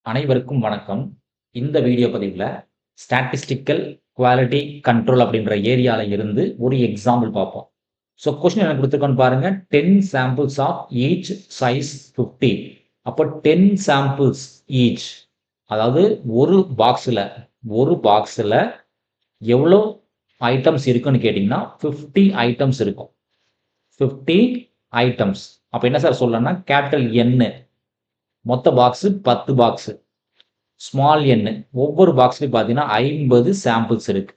அனைவருக்கும் வணக்கம். இந்த வீடியோ பதிவுல ஸ்டாட்டிஸ்டிக்கல் குவாலிட்டி கண்ட்ரோல் அப்படின்ற ஏரியால இருந்து ஒரு எக்ஸாம்பிள் பார்ப்போம். ஸோ கொஸ்டின் என்ன குடுத்துருக்கான்னு பாருங்க. 10 சாம்பிள்ஸ் ஆஃப் ஈச் சைஸ் 50. அப்போ 10 சாம்பிள்ஸ் ஈச், அதாவது ஒரு பாக்ஸ்ல எவ்வளோ ஐட்டம்ஸ் இருக்குன்னு கேட்டீங்கன்னா 50 ஐட்டம்ஸ் இருக்கும். 50 ஐட்டம்ஸ். அப்ப என்ன சார் சொல்லலாம்னா கேபிட்டல் N மொத்த பாக்ஸ் 10 பாக்ஸ். ஸ்மால் n ஒவ்வொரு பாக்ஸ்லயும் பார்த்தீங்கன்னா 50 சாம்பிள்ஸ் இருக்கு.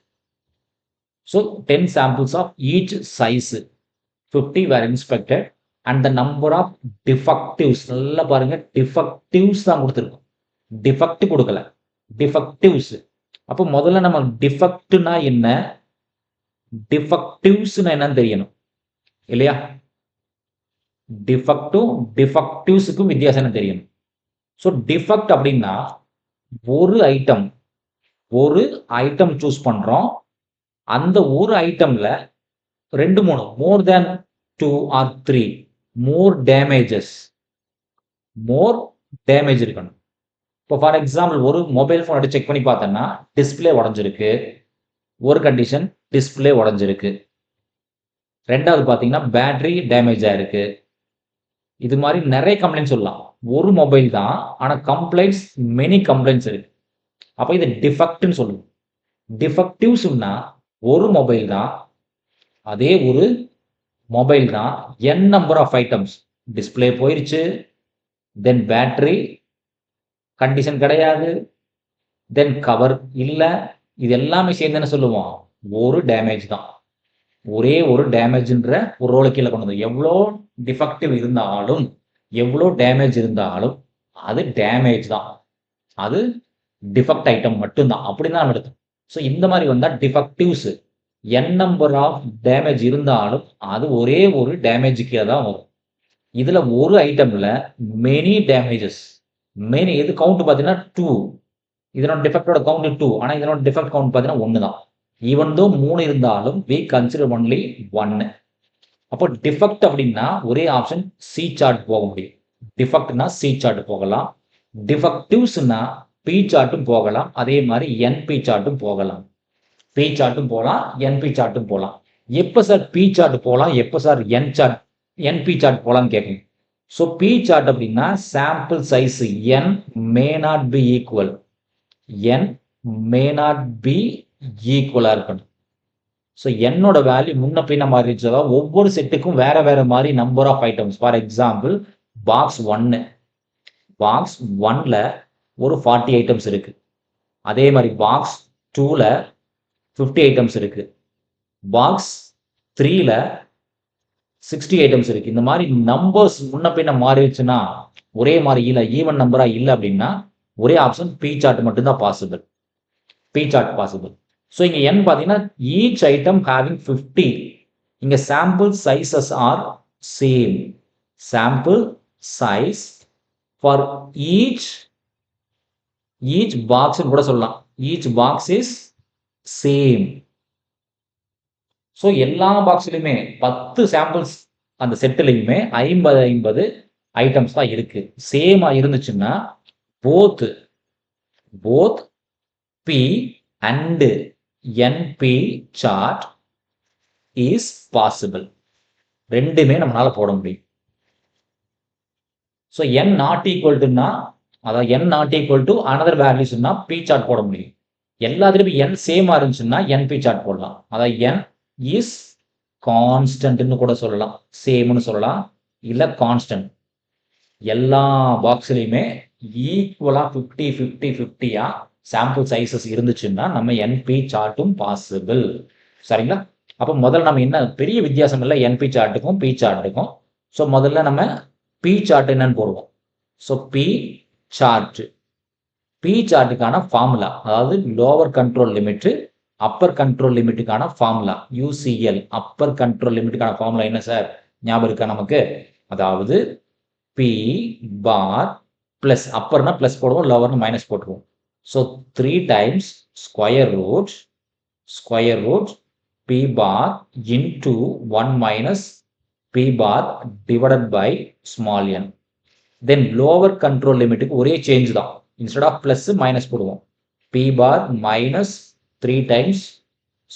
So 10 samples of each size 50 were inspected and the number of defectives, நல்லா பாருங்க, defectives தான் கொடுத்துருக்கோம், டிஃபெக்ட் கொடுக்கல, டிஃபெக்டிவ்ஸ். அப்போ முதல்ல நம்ம டிஃபெக்ட்னா என்ன, டிஃபெக்டிவ்ஸ்னா என்னன்னு தெரியணும் இல்லையா? டிஃபெக்டும் டிஃபெக்டிவ்ஸுக்கும் வித்தியாசம் தெரியணும். ஸோ டிஃபெக்ட் அப்படின்னா ஒரு ஐட்டம் சூஸ் பண்றோம். அந்த ஒரு ஐட்டம்ல 2-3 மோர் தேன் 2 or 3 மோர் டேமேஜ் இருக்கணும். இப்போ ஃபார் எக்ஸாம்பிள் ஒரு மொபைல் ஃபோன் எடுத்து செக் பண்ணி பார்த்தோம்னா டிஸ்பிளே உடஞ்சிருக்கு, ஒரு கண்டிஷன் டிஸ்பிளே உடஞ்சிருக்கு. ரெண்டாவது பார்த்தீங்கன்னா பேட்டரி டேமேஜ் ஆயிருக்கு. இது மாதிரி நிறைய கம்ப்ளைண்ட் சொல்லலாம். ஒரு மொபைல் தான், ஆனா கம்ப்ளைண்ட்ஸ் மெனி கம்ப்ளைண்ட்ஸ் இருக்கு. அப்ப இது டிஃபெக்ட்னு சொல்லுவோம். டிஃபெக்டிவ்ஸ்னா ஒரு மொபைல் தான், அதே ஒரு மொபைல் தான், n number of items, display போயிருச்சு, தென் பேட்டரி கண்டிஷன் கிடையாது, தென் கவர் இல்ல, இது எல்லாமே சேர்ந்து என்ன சொல்லுவோம், ஒரு டேமேஜ் தான். ஒரே ஒரு டேமேஜ்ன்ற ஒரு ரோல கீழே கொண்டு வந்து எவ்வளோ டிஃபெக்டிவ் இருந்தாலும், எவ்வளோ டேமேஜ் இருந்தாலும் அது டேமேஜ் தான், அது டிஃபெக்ட் ஐட்டம் மட்டும்தான். அப்படிதான் எடுத்தோம். ஸோ இந்த மாதிரி வந்தா defectives n number of damage இருந்தாலும் அது ஒரே ஒரு டேமேஜ் கீழே தான் வரும். இதுல ஒரு ஐட்டம்ல மெனி டேமேஜஸ், மெனி இது கவுண்ட் பார்த்தீங்கன்னா 2, இதனோட டிஃபெக்டோட கவுண்ட் 2, ஆனா இதனோட டிஃபெக்ட் கவுண்ட் பார்த்தீங்கன்னா 1 தான். ஈவன் தோ 3 இருந்தாலும் we consider only 1. அப்போ டிஃபெக்ட் அப்படின்னா ஒரே ஆப்ஷன் சி சார்ட் போக முடியும். டிஃபெக்ட்னா சி சார்ட் போகலாம், டிஃபெக்டிவ்ஸ்னா பி சார்ட்டும் போகலாம், அதே மாதிரி என்பி சார்ட்டும் போகலாம். பி சார்ட்டும் போகலாம், என்பி சார்ட்டும் போகலாம். எப்போ சார் பி சார்ட் போகலாம், எப்போ சார் என்பி சார்ட் போகலாம்னு கேட்கும். ஸோ பி சார்ட் அப்படின்னா sample size n may not be equal, n may not be ஈக்குவலா இருக்கணும். ஸோ என்னோட வேல்யூ முன்ன பின்ன மாதிரி இருந்துச்சா, ஒவ்வொரு செட்டுக்கும் வேற வேற மாதிரி number of items. For example box 1ல ஒரு 40 ஐட்டம்ஸ் இருக்கு. அதே மாதிரி பாக்ஸ் 2ல 50 ஐட்டம்ஸ் இருக்கு. பாக்ஸ் 3ல 60 ஐட்டம்ஸ் இருக்கு. இந்த மாதிரி நம்பர்ஸ் முன்ன பின்ன மாறிடுச்சுன்னா, ஒரே மாதிரி இல்ல, ஈவன் நம்பரா இல்ல அப்படின்னா ஒரே ஆப்ஷன் பி சார்ட் மட்டும்தான் possible. P chart possible. So இங்க n பார்த்தீங்கன்னா ஈச் ஐட்டம் ஹேவிங் 50. இங்க sample sizes are same. Sample size for each box கூட சொல்லலாம். Each box is same. So எல்லா பாக்ஸ்லயுமே 10 சாம்பிள்ஸ் அந்த செட்டுலையுமே 50 ஐட்டம்ஸ் தான் இருக்கு. சேமா இருந்துச்சுன்னா both P and NP chart is possible. ரெண்டுமே நம்மளால போட முடியும். ஸோ n நாட் ஈக்குவல் டுனா, அதாவது n not equal to another வேல்யூஸ்னா பி சார்ட் போட முடியும். எல்லாத்துலயும் n சேமா இருந்துச்சுன்னா NP சார்ட் போடலாம். அதாவது n இஸ் கான்ஸ்டன்ட்னு கூட சொல்லலாம், சேம்னு சொல்லலாம், இல்ல கான்ஸ்டன்ட். எல்லா பாக்ஸ்லயுமே ஈக்குவலா 50-50-50 சாம்பிள் சைசஸ் இருந்துச்சுன்னா நம்ம என்பி சார்ட்டும் பாசிபிள். சரிங்களா? அப்போ முதல்ல நம்ம என்ன பெரிய வித்தியாசம் இல்லை என்பி சார்ட்டுக்கும் பி சார்ட்டுக்கும். ஸோ முதல்ல நம்ம பி சார்ட் என்னன்னு போடுவோம். ஸோ பி சார்ட்டுக்கான ஃபார்முலா, அதாவது lower control limit upper control லிமிட்டுக்கான ஃபார்முலா UCL. அப்பர் கண்ட்ரோல் லிமிட்டுக்கான ஃபார்முலா என்ன சார் ஞாபகம் இருக்கா நமக்கு? அதாவது பி பார் பிளஸ், அப்பர்னா பிளஸ் போடுவோம், லோவர்னு மைனஸ் போட்டுருவோம். So 3 times square root P bar into 1 minus P bar divided by small n. Then lower control limit ஒரே சேஞ்ச் தான். இன்ஸ்டெட் ஆஃப் ப்ளஸ் மைனஸ் போடுவோம். P bar minus 3 times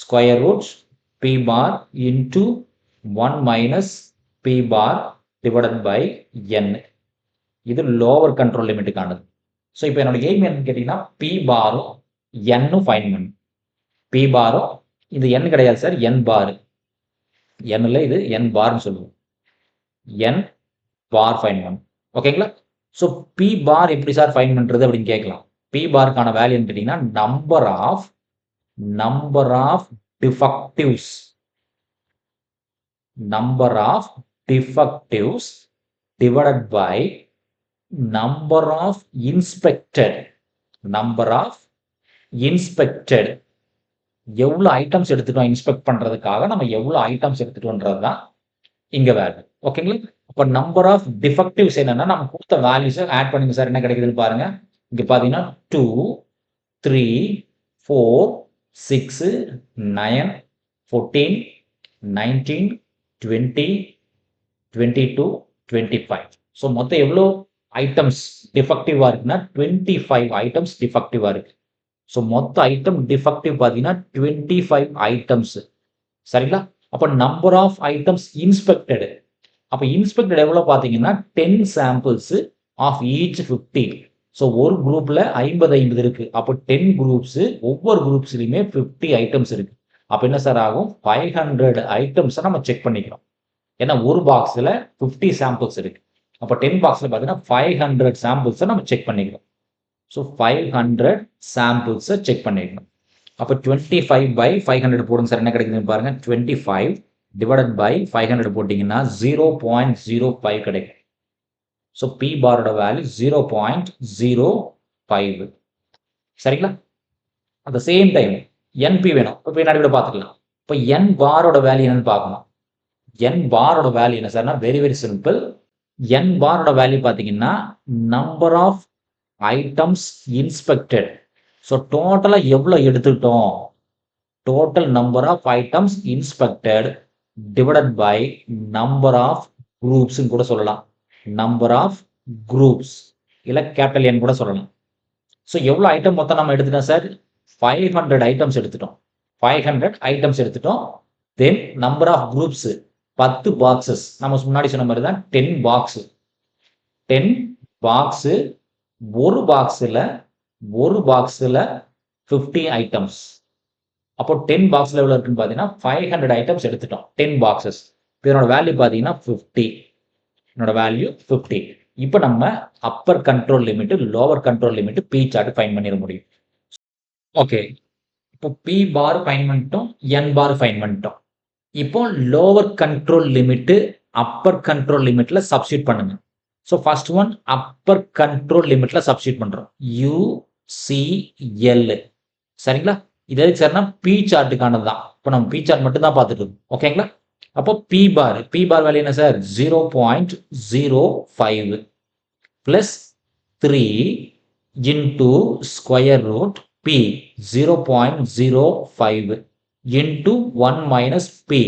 square root P bar into 1 minus P bar divided by N. இது lower control லிமிட்டுக்கானது. So இப்போ என்னோட aim என்னன்னு கேட்டிங்கன்னா B பாரும் என்னும் ஃபைன் பண்ணணும். பி பாரும் இது என் கிடையாது சார், என் பார். என்னில் இது என் பார்னு சொல்லுவோம். என் பார் ஃபைன் பண்ணணும். ஓகேங்களா? ஸோ பி பார் எப்படி சார் ஃபைன் பண்ணுறது அப்படின்னு கேட்கலாம். பி பாருக்கான வேல்யூன்னு கேட்டிங்கன்னா number of defectives divided by number of inspected. எவ்வளவு ஐட்டம்ஸ் எடுத்துட்டோம் இன்ஸ்பெக்ட் பண்றதுக்காக நம்ம எவ்வளவு ஐட்டம்ஸ் எடுத்துட்டோம்ன்றது தான் இங்க வேல்யூ. ஓகேங்களா? அப்ப நம்பர் ஆஃப் டிஃபெக்டிவ்ஸ் என்னன்னா நம்ம கொடுத்த வேல்யூஸ் ஆட் பண்ணுங்க சார், என்ன கிடைக்குதுன்னு பாருங்க. இங்க பாத்தீங்கன்னா 2 3 4 6 9 14 19 20 22 25. ஸோ மொத்தம் எவ்வளோ ஐட்டம்ஸ் டிஃபெக்டிவா இருக்குன்னா 25 ஐட்டம்ஸ் டிஃபெக்டிவா இருக்கு. ஸோ மொத்த ஐட்டம் டிஃபெக்டிவ் பார்த்தீங்கன்னா 25 ஐட்டம்ஸ். சரிங்களா? அப்போ நம்பர் ஆஃப் ஐட்டம்ஸ் இன்ஸ்பெக்டட். அப்போ இன்ஸ்பெக்டட் எவ்வளோ பார்த்தீங்கன்னா 10 சாம்பிள்ஸ் ஆஃப் ஈச் 50. ஸோ ஒரு குரூப்ல 50 இருக்கு. அப்போ 10 குரூப்ஸ், ஒவ்வொரு குரூப்ஸ்லையுமே 50 ஐட்டம்ஸ் இருக்கு. அப்போ என்ன சார் ஆகும்? 500 ஐட்டம்ஸை நம்ம செக் பண்ணிக்கிறோம். ஏன்னா ஒரு பாக்ஸில் 50 சாம்பிள்ஸ் இருக்கு. அப்போ 10 பாக்ஸில் பார்த்தீங்கன்னா 500 சாம்பிள்ஸை நம்ம செக் பண்ணிக்கிறோம். ஸோ 500 சாம்பிள்ஸை செக் பண்ணிக்கணும். அப்போ 25 by 500 போடுங்க சார், என்ன கிடைக்குதுன்னு பாருங்க. 25 டிவைடட் பை 500 போட்டிங்கன்னா 0.05 கிடைக்கும். ஸோ பி பாரோட வேல்யூ 0.05. சரிங்களா? At the same time NP வேணும். இப்போ பின்னாடி விட பார்த்துக்கலாம். இப்போ என் பாரோட வேல்யூ என்னன்னு பார்க்கணும். என் பாரோட வேல்யூ என்ன சார்னா வெரி வெரி சிம்பிள். என் பாரோட வேல்யூ பார்த்தீங்கன்னா number of items inspected. So டோட்டலாக எவ்வளோ எடுத்துக்கிட்டோம், total number of items inspected divided by number of குரூப்ஸ்ன்னு கூட சொல்லலாம். நம்பர் ஆஃப் குரூப்ஸ் இல்லை கேபிட்டல் என் கூட சொல்லலாம். ஸோ எவ்வளோ ஐட்டம் மொத்தம் நம்ம எடுத்துட்டோம் சார்? 500 ஐட்டம்ஸ் எடுத்துட்டோம். 500 ஐட்டம்ஸ் எடுத்துட்டோம். Then number of groups 10 boxes. நம்ம முன்னாடி சொன்ன மாதிரி தான் 10 பாக்ஸ். 10 பாக்ஸு, ஒரு பாக்ஸில் 50 ஐட்டம்ஸ். அப்போ 10 பாக்ஸில் எவ்வளோ இருக்குன்னு பார்த்தீங்கன்னா 500 ஐட்டம்ஸ் எடுத்துட்டோம். 10 பாக்ஸஸ். இதனோட வேல்யூ பார்த்தீங்கன்னா 50. என்னோட வேல்யூ 50. இப்போ நம்ம upper control limit, lower control limit, P chart fine பண்ணிட முடியும். ஓகே, இப்போ பி பார் ஃபைன் பண்ணிட்டோம், என் பார் ஃபைன் பண்ணிட்டோம். இப்போ lower control limit upper control லிமிட்ல சப்ஸ்டியூட் பண்ணுங்க. So first one upper control லிமிட்ல சப்ஸ்டியூட் பண்றோம். UCL. சரிங்களா? இது எதுக்கு சார்னா பி சார்ட்டுக்கானது தான். இப்போ நம்ம பி சார்ட் மட்டும் தான் பார்த்துட்டு இருக்கோம். ஓகேங்களா? அப்போ பி பார் வேல்யூ என்ன sir? 0.05 plus 3 into square root P 0.05 into 1 minus P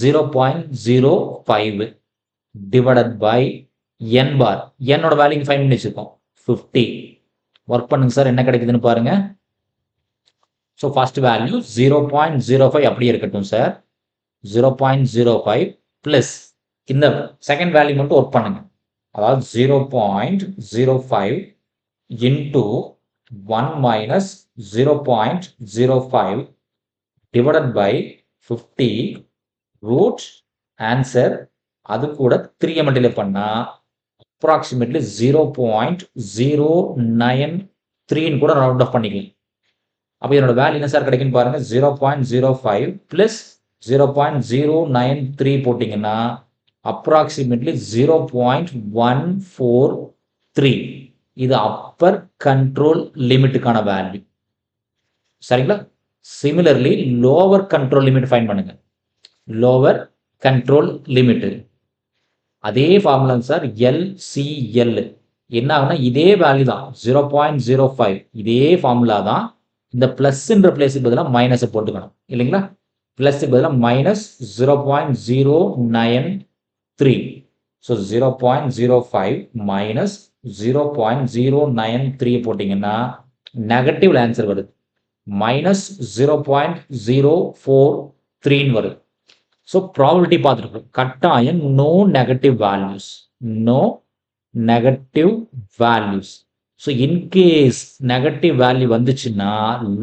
0.05 divided by N bar. என்னோட வேல்யூ ஃபைன் பண்ணி வச்சிருக்கோம் 50. ஒர்க் பண்ணுங்க சார், என்ன கிடைக்குதுன்னு பாருங்க. ஸோ ஃபர்ஸ்ட் வேல்யூ 0.05 அப்படியே இருக்கட்டும் சார். 0.05 பிளஸ் இந்த செகண்ட் வேல்யூ மட்டும் ஒர்க் பண்ணுங்க. அதாவது 0.05 into 1 minus 0.05 divided by 50 root answer. அது கூட 3 மல்டிப்ளை பண்ணா அப்ராக்சிமேட்லி 0.093 கூட ரவுண்ட் ஆஃப் பண்ணிக்கலாம். அப்போ என்னோட வேல்யூ என்ன சார் கிடைக்குன்னு பாருங்க. 0.05 பிளஸ் 0.093 போட்டிங்கன்னா அப்ராக்சிமேட்லி 0.143. இது அப்பர் கண்ட்ரோல் லிமிட்டுக்கான வேல்யூ. சரிங்களா? Similarly lower control limit fine பண்ணுங்க. லோவர் கண்ட்ரோல் லிமிட் அதே ஃபார்முலா சார். LCL என்ன ஆகுனா இதே வேல்யூ தான் 0.05. இதே ஃபார்முலா தான். இந்த பிளஸ்ன்ற பிளேஸுக்கு பதிலாக மைனஸை போட்டுக்கணும் இல்லைங்களா? பிளஸுக்கு பதிலாக மைனஸ் 0.093. ஸோ 0.05 மைனஸ் 0.093 போட்டிங்கன்னா நெகட்டிவ் ஆன்சர் வருது. மைனஸ் 0.043 வருது. ஸோ ப்ராபபிலிட்டி பார்த்துருக்கோம். கட்டாயம் no negative values. No negative values. So in case negative value வந்துச்சுன்னா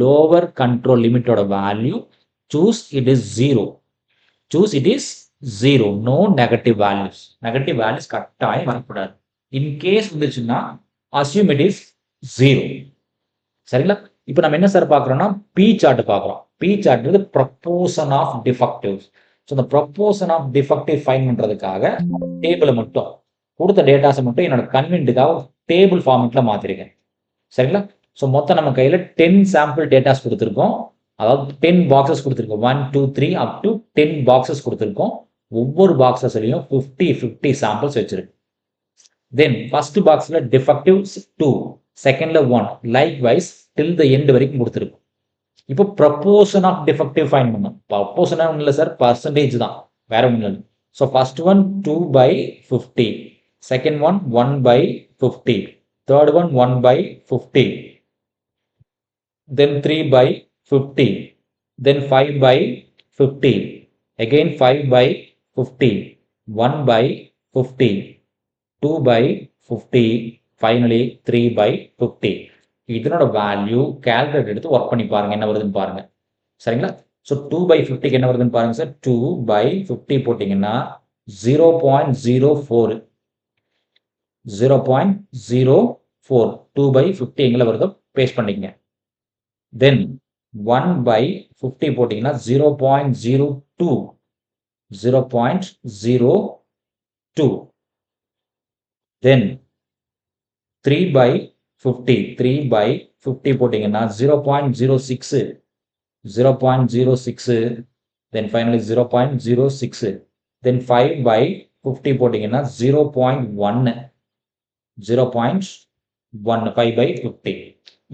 லோவர் கண்ட்ரோல் லிமிட்டோட value choose it is 0. Choose it is 0. No negative values. Negative values கட்டாயம் வரக்கூடாது. In case வந்துச்சுன்னா அஸ்யூம் இட் இஸ் 0. சரிங்களா? இப்போ நம்ம என்ன சார் பார்க்குறோம்னா பி சார்ட் பார்க்குறோம். P chart proportion of defectives. So இந்த ப்ரொப்போர்ஷன் ஆஃப் டிஃபெக்டிவ் ஃபைன் பண்ணுறதுக்காக டேபிளை மட்டும் கொடுத்த டேட்டாஸை மட்டும் என்னோட கன்வென்ட்டுக்காக டேபிள் ஃபார்மெட்டில் மாற்றிருக்கேன். சரிங்களா? ஸோ மொத்தம் நம்ம கையில் 10 சாம்பிள் டேட்டாஸ் கொடுத்துருக்கோம். அதாவது 10 பாக்ஸஸ் கொடுத்துருக்கோம். 1 2 3 அப் டு 10 பாக்ஸஸ் கொடுத்துருக்கோம். ஒவ்வொரு பாக்ஸஸ்லையும் 50 சாம்பிள்ஸ் வச்சிருக்கு. தென் ஃபர்ஸ்ட் பாக்ஸில் டிஃபெக்டிவ்ஸ் 2, செகண்டில் 1, likewise till the end வரைக்கும் கொடுத்துருக்கோம். இப்போ ப்ரொப்போர்ஷன் ஆஃப் டிஃபெக்டிவ் ஃபைன் பண்ணணும். ப்ரொப்போர்ஷனாக ஒன்றும் இல்லை சார், பர்சன்டேஜ் தான், வேற ஒன்றும் இல்லை. So first one 2/50, second one 1/50, third one 1/50, தென் 3/50, தென் 5/50, again 5/50, 1/50, 2/50, ஃபைனலி 3/50. இதனோட வேல்யூ கால்குலேட் எடுத்து ஒர்க் பண்ணி பாருங்க என்ன வருதுன்னு பாருங்க. சரிங்களா? ஸோ 2/50க்கு என்ன வருதுன்னு பாருங்க சார். 2/50 போட்டிங்கன்னா 0.04. 0.04. 2/50 எங்கே வருதோ பேஸ்ட் பண்ணிக்கங்க. தென் 1/50 போட்டிங்கன்னா 0.02. 0.02. தென் 3/50. 3/50 போட்டிங்கன்னா 0.06. 0.06. Then finally 0.06. தென் 5/50 போட்டிங்கன்னா 0.1. 0.1. 5/50.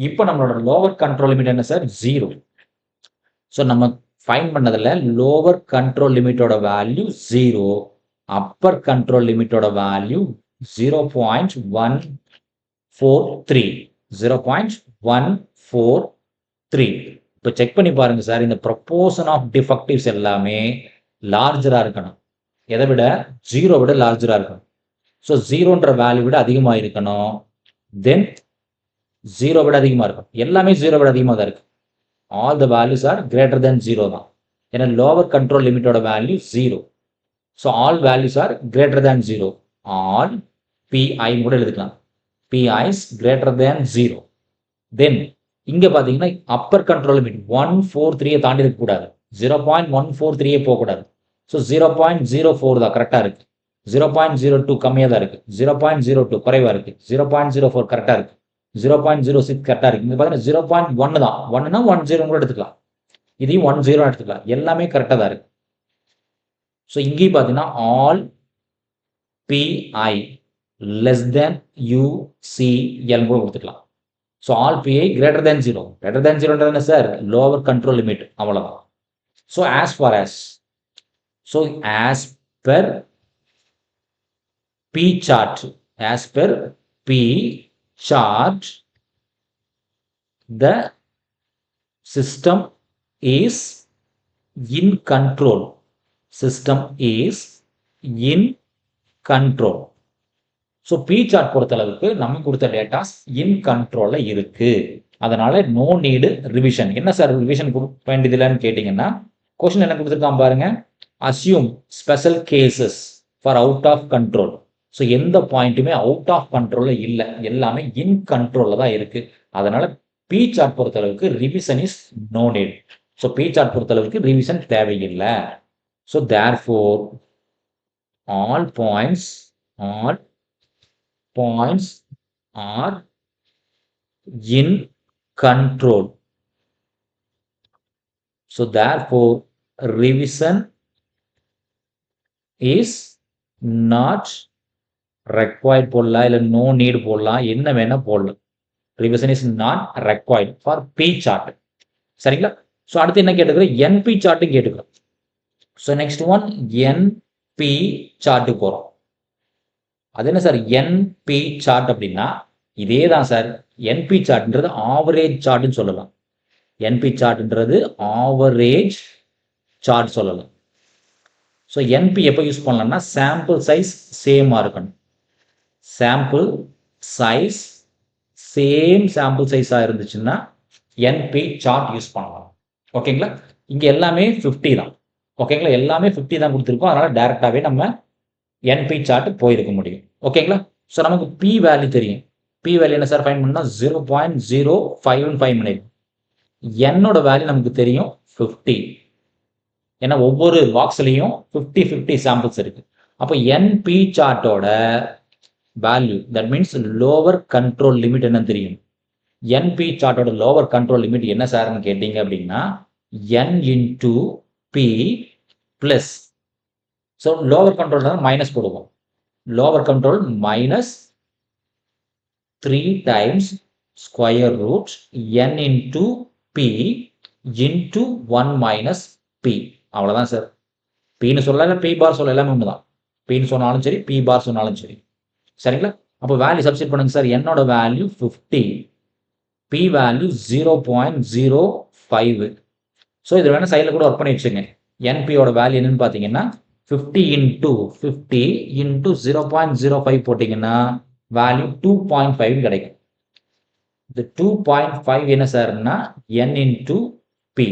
இப்போ நம்மளோட லோவர் கண்ட்ரோல் லிமிட் என்ன சார்? 0. ஸோ நம்ம ஃபைன் பண்ணதில் லோவர் கண்ட்ரோல் லிமிட்டோட வேல்யூ 0, அப்பர் கண்ட்ரோல் லிமிட்டோட வேல்யூ 0.143. 0.143. இப்போ செக் பண்ணி பாருங்க சார். இந்த ப்ரொப்போர்ஷன் ஆஃப் டிஃபெக்டிவ்ஸ் எல்லாமே லார்ஜராக இருக்கணும். எதை விட? 0 விட லார்ஜராக இருக்கணும். ஸோ 0ன்ற வேல்யூ விட அதிகமாக இருக்கணும். தென் 0 விட அதிகமாக இருக்கும். எல்லாமே 0 விட அதிகமாக தான் இருக்கு. All the values are greater than 0 தான். ஏன்னா லோவர் கண்ட்ரோல் லிமிட்டோட value 0. So all values are greater than 0. All PI கூட எழுதிக்கலாம். PI is greater than 0. Then இங்க பார்த்தீங்கன்னா அப்பர் கண்ட்ரோல் லிமிட் 143 தாண்டி இருக்கக்கூடாது. 0.143 போகக்கூடாது. ஸோ 0.04 தான் கரெக்டாக இருக்கு. 0.02 கம்மியாக தான் இருக்கு. 0.02 குறைவாக இருக்கு. 0.04 கரெக்டாக இருக்கு. 0.06 கரெக்டாக இருக்கு. இங்க பார்த்தீங்கன்னா 0.1 தான். 1னா 10 கூட எடுத்துக்கலாம். இதையும் 10 எடுத்துக்கலாம். எல்லாமே கரெக்டாக தான் இருக்கு. ஸோ இங்கேயும் பார்த்தீங்கன்னா all PI less than UCL கூட கொடுத்துக்கலாம். So all PI greater than 0. greater than 0 என்ன சார்? லோவர் கண்ட்ரோல் லிமிட், அவ்வளோதான். So as far as per P chart, as per P chart, the system is in control. System is in control. So P chart பொறுத்தளவுக்கு நம்ம கொடுத்த datas in கண்ட்ரோலில் இருக்கு. அதனால no need revision. என்ன sir revision கொடுக்க வேண்டியதில்லைன்னு கேட்டிங்கன்னா கொஸ்டின் என்ன கொடுத்துருக்கான் பாருங்க. Assume special cases for out of control. So எந்த பாயிண்ட்டுமே அவுட் ஆஃப் கண்ட்ரோலில் இல்லை, எல்லாமே இன் கண்ட்ரோலில் தான் இருக்கு. அதனால பி சார்ட் பொறுத்தளவுக்கு revision is no need. So P chart பொறுத்தளவுக்கு ரிவிஷன் தேவையில்லை. So therefore all points are in control. So therefore revision is not required போடலாம், இல்லை no need போடலாம், என்ன வேணா போடலாம். revision is not required for P chart. சரிங்களா? ஸோ அடுத்து என்ன கேட்டுக்கிறோம்? NP சார்ட்டும் கேட்டுக்கிறோம். So next one NP chart போகிறோம். அது என்ன சார் என்பி சார்ட் அப்படின்னா இதே தான் சார். என்பி சார்ட்ன்றது ஆவரேஜ் சார்ட்னு சொல்லலாம். என்பி சார்ட்ன்றது ஆவரேஜ் சார்ட் சொல்லலாம். ஸோ என்பி எப்போ யூஸ் பண்ணலாம்னா சாம்பிள் சைஸ் சேமாக இருக்கணும். சாம்பிள் சைஸ் சேம் சாம்பிள் சைஸாக இருந்துச்சுன்னா என்பி சார்ட் யூஸ் பண்ணலாம். ஓகேங்களா? இங்கே எல்லாமே 50 தான். ஓகேங்களா? எல்லாமே 50 தான் கொடுத்துருக்கோம். அதனால் டேரெக்டாகவே நம்ம என்பி சார்ட் போயிருக்க முடியும். ஓகேங்களா? ஸோ நமக்கு பி வேல்யூ தெரியும். பி வேல்யூ என்ன சார் ஃபைன் பண்ணால் 0.05 என்னோட வேல்யூ நமக்கு தெரியும் 50. ஏன்னா ஒவ்வொரு பாக்ஸ்லையும் 50 சாம்பிள்ஸ் இருக்கு. அப்போ என்பி சார்ட்டோட value that means lower control limit என்னன்னு தெரியும். என்பி சார்ட்டோட லோவர் கண்ட்ரோல் லிமிட் என்ன சார்னு கேட்டீங்க அப்படின்னா n into P plus. So lower control minus போடுவோம். Lower control minus 3 times square root n into p into 1 minus p. அவ்வளோதான் சார். பின்னு சொல்லல, பி பார் சொல்ல, எல்லாமே ஒன்று தான். பின்னு சொன்னாலும் சரி, பி பார் சொன்னாலும் சரி. சரிங்களா? அப்போ வேல்யூ சப்ஸ்டிட் பண்ணுங்க சார். என்னோட வேல்யூ 50, பி வேல்யூ 0.05. ஸோ இது வேணால் சைடில் கூட ஒர்க் பண்ணி வச்சுங்க. என்பியோட வேல்யூ என்னன்னு பார்த்தீங்கன்னா 50 into 0.05 போட்டிங்கன்னா வேல்யூ 2.5 கிடைக்கும். இந்த 2.5 என்ன சார்னா n இன்டூ பி.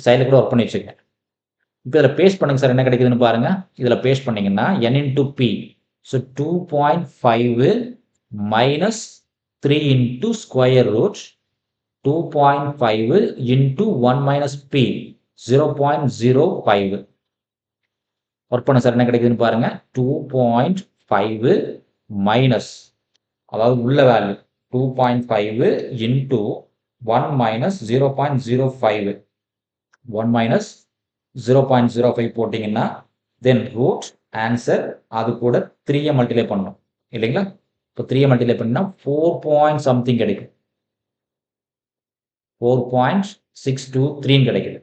சைடில் கூட ஒர்க் பண்ணி வச்சுங்க. இப்போ இதில் பேஸ்ட் பண்ணுங்க சார். என்ன கிடைக்குதுன்னு பாருங்க. இதில் பேஸ்ட் பண்ணீங்கன்னா n into P. So 2.5 minus 3 into square root 2.5 into 1 minus P 0.05. Work பண்ண சார். என்ன கிடைக்குதுன்னு பாருங்க. 2.5 மைனஸ், அதாவது உள்ள வேல்யூ 2.5 இன்டூ 1 மைனஸ் 0.05. 1 மைனஸ் 0.05 போட்டிங்கன்னா தென் ரூட் ஆன்சர் அது கூட 3 மல்டிப்ளை பண்ணணும் இல்லைங்களா? இப்போ 3 மல்டிப்ளை பண்ணினா 4 something கிடைக்கும். 4.623 கிடைக்குது.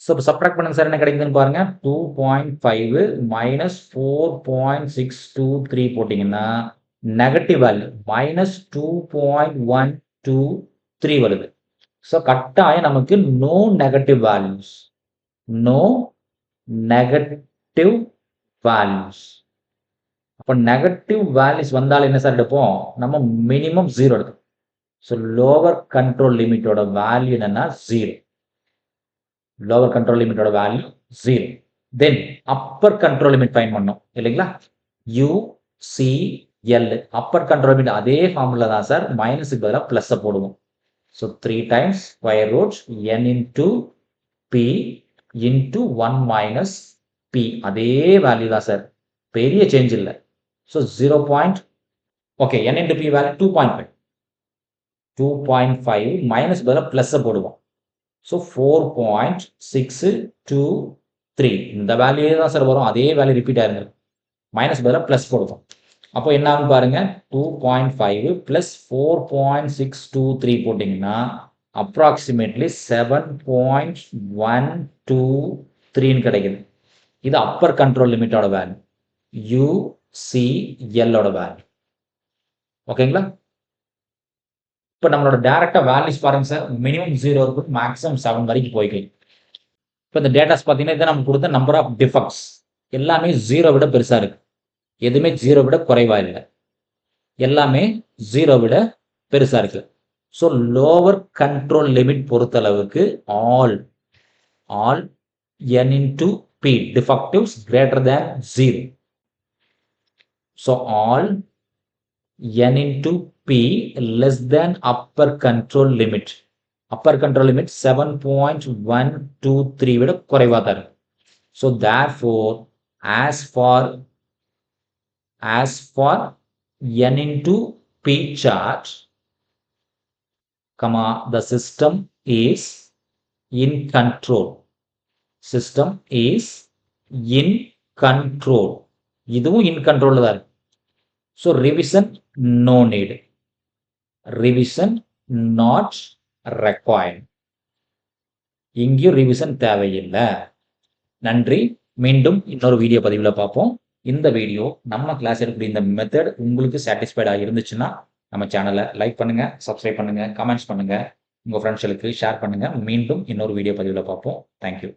ஸோ இப்போ சப்ட்ராக்ட் பண்ணுங்க சார். என்ன கிடைக்குதுன்னு பாருங்க. 2.5 மைனஸ் 4.623 போட்டிங்கன்னா நெகட்டிவ் வேல்யூ மைனஸ் 2.123 வருது. ஸோ கட்டாயம் நமக்கு no negative values. No negative values. அப்போ நெகட்டிவ் வேல்யூஸ் வந்தாலும் என்ன சார் எடுப்போம்? நம்ம மினிமம் 0 எடுக்கும். ஸோ லோவர் கண்ட்ரோல் லிமிட்டோட வேல்யூ என்னன்னா 0. லோவர் கண்ட்ரோல் லிமிட்டோட value 0. Then upper control limit find பண்ணோம் இல்லைங்களா? UCL அப்பர் கண்ட்ரோல் லிமிட் அதே ஃபார்முலா தான் சார். மைனஸுக்கு பதிலாக ப்ளஸ்ஸை போடுவோம். So 3 times square root n into P into 1 minus P. அதே வேல்யூ தான் சார். பெரிய சேஞ்ச் இல்லை. So 0. Okay, n into P value 2.5. 2.5 minus பதிலாக ப்ளஸ்ஸை போடுவோம். ஸோ 4.623 இந்த வேல்யூ தான் சார் வரும். அதே வேல்யூ ரிப்பீட் ஆயிருங்க. மைனஸ் பதிலாக ப்ளஸ் போடுவோம். அப்போ என்ன ஆகும் பாருங்க. 2.5 பிளஸ் 4.623 போட்டிங்கன்னா அப்ராக்சிமேட்லி 7.123 கிடைக்குது. இது அப்பர் கண்ட்ரோல் லிமிட்டோட வேல்யூ. UCLோட வேல்யூ. ஓகேங்களா? இப்போ நம்மளோட டைரக்டா வேல்யூஸ் பாருங்க சார். மினிமம் 0 இருக்கு, மேக்ஸிமம் 7 வரைக்கும் போய்க்கலாம். இப்போ இந்த டேட்டாஸ் பார்த்தீங்கன்னா இதை நம்ம கொடுத்த நம்பர் ஆஃப் டிஃபெக்ட்ஸ் எல்லாமே 0 விட பெருசா இருக்கு. எதுவுமே 0 விட குறைவா இல்லை. எல்லாமே 0 விட பெருசா இருக்கு. ஸோ லோவர் கண்ட்ரோல் லிமிட் பொறுத்தளவுக்கு all n into p defectives greater than 0. So all n into p less than upper control limit. Upper control limit 7.123 விட குறைவா தான் இருக்கு. So therefore as for n into p chart, the system is in control. System is in control. இதுவும் in control தான் இருக்கு. So revision no need. Revision not required. இங்கேயும் revision தேவையில்லை. நன்றி. மீண்டும் இன்னொரு வீடியோ பதிவில் பார்ப்போம். இந்த வீடியோ நம்ம கிளாஸ் எடுக்கக்கூடிய இந்த மெத்தட் உங்களுக்கு சாட்டிஸ்ஃபைடா இருந்துச்சுன்னா, நம்ம சேனல லைக் பண்ணுங்க, சப்ஸ்கிரைப் பண்ணுங்க, கமெண்ட்ஸ் பண்ணுங்க. உங்க ஃப்ரெண்ட்ஸ்களுக்கு ஷேர் பண்ணுங்க. மீண்டும் இன்னொரு வீடியோ பதிவுல பார்ப்போம். Thank you.